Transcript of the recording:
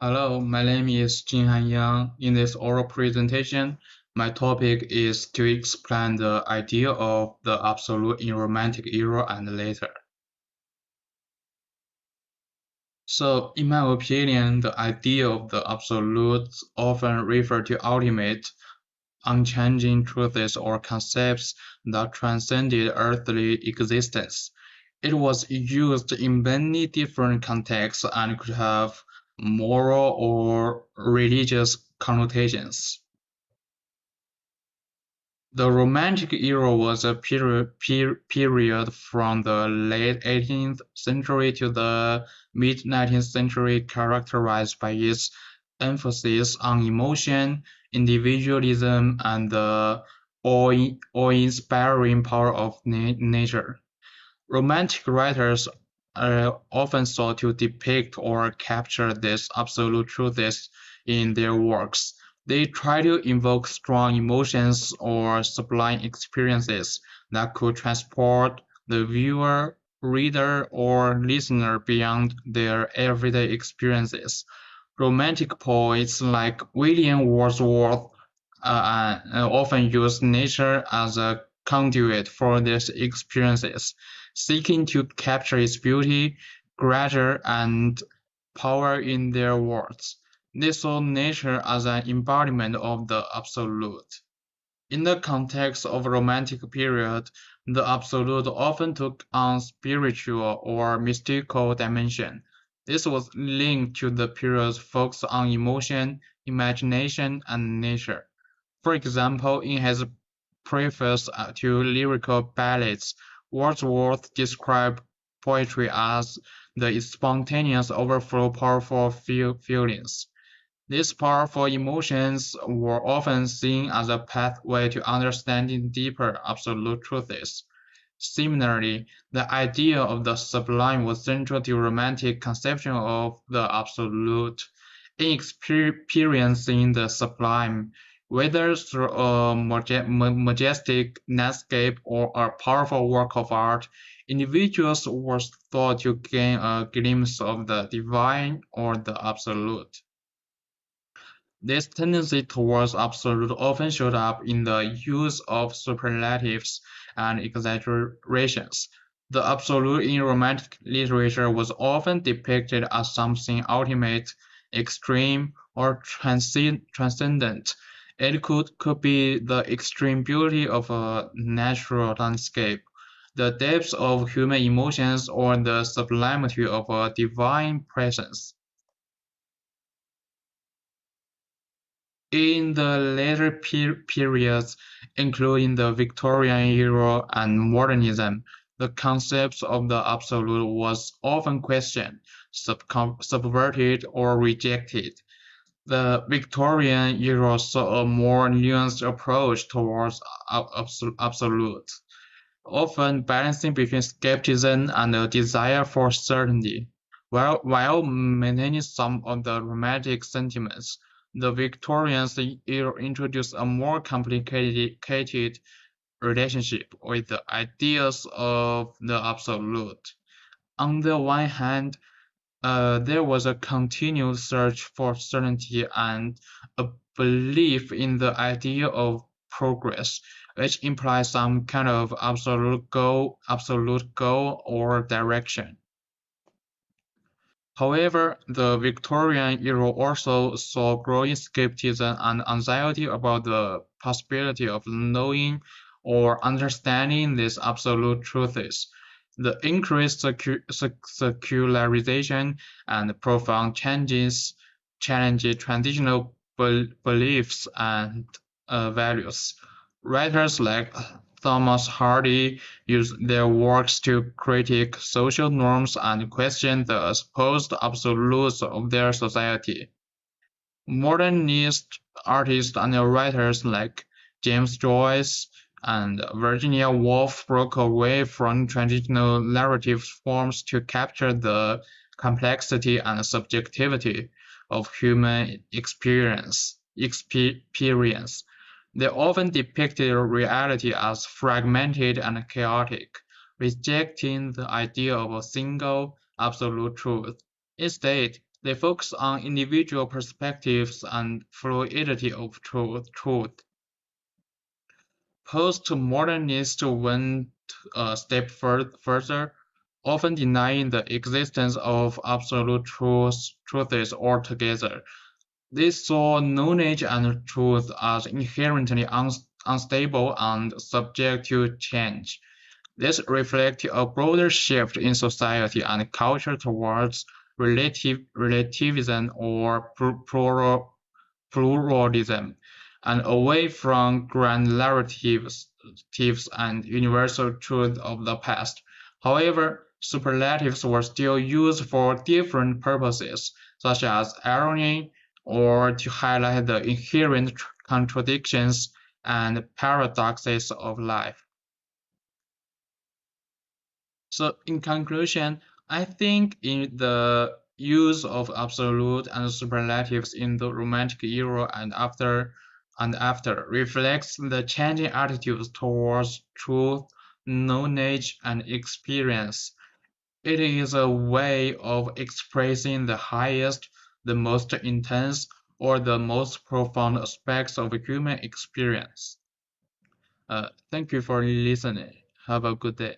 Hello, my name is Jinhan Yang. In this oral presentation, my topic is to explain the idea of the absolute in Romantic era and later. So, in my opinion, the idea of the absolutes often refer to ultimate, unchanging truths or concepts that transcended earthly existence. It was used in many different contexts and could have moral or religious connotations. The Romantic era was a period from the late 18th century to the mid-19th century characterized by its emphasis on emotion, individualism, and the awe-inspiring power of nature. Romantic writers often sought to depict or capture these absolute truths in their works. They try to invoke strong emotions or sublime experiences that could transport the viewer, reader, or listener beyond their everyday experiences. Romantic poets like William Wordsworth often use nature as a conduit for these experiences, seeking to capture its beauty, grandeur, and power in their words. They saw nature as an embodiment of the absolute. In the context of a Romantic period, the absolute often took on spiritual or mystical dimension. This was linked to the period's focus on emotion, imagination, and nature. For example, in his preface to lyrical ballads, Wordsworth described poetry as the spontaneous overflow of powerful feelings. These powerful emotions were often seen as a pathway to understanding deeper absolute truths. Similarly, the idea of the sublime was central to Romantic conception of the absolute. In experiencing the sublime, whether through a majestic landscape or a powerful work of art, individuals were thought to gain a glimpse of the divine or the absolute. This tendency towards absolute often showed up in the use of superlatives and exaggerations. The absolute in Romantic literature was often depicted as something ultimate, extreme, or transcendent. It could be the extreme beauty of a natural landscape, the depths of human emotions, or the sublimity of a divine presence. In the later periods, including the Victorian era and modernism, the concept of the absolute was often questioned, subverted, or rejected. The Victorian era saw a more nuanced approach towards absolute, often balancing between skepticism and a desire for certainty. While maintaining some of the romantic sentiments, the Victorians era introduced a more complicated relationship with the ideas of the absolute. On the one hand, there was a continued search for certainty and a belief in the idea of progress, which implies some kind of absolute goal or direction. However, the Victorian era also saw growing skepticism and anxiety about the possibility of knowing or understanding these absolute truths. The increased secularization and profound changes challenge traditional beliefs and values. Writers like Thomas Hardy use their works to critique social norms and question the supposed absolutes of their society. Modernist artists and writers like James Joyce and Virginia Woolf broke away from traditional narrative forms to capture the complexity and subjectivity of human experience. They often depicted reality as fragmented and chaotic, rejecting the idea of a single absolute truth. Instead, They focus on individual perspectives and fluidity of truth. Postmodernists went a step further, often denying the existence of absolute truths altogether. They saw knowledge and truth as inherently unstable and subject to change. This reflected a broader shift in society and culture towards relativism or pluralism, and away from grand narratives and universal truth of the past. However, superlatives were still used for different purposes, such as irony or to highlight the inherent contradictions and paradoxes of life. So in conclusion, I think in the use of absolute and superlatives in the Romantic era and after reflects the changing attitudes towards truth, knowledge, and experience. It is a way of expressing the highest, the most intense, or the most profound aspects of human experience. Thank you for listening. Have a good day.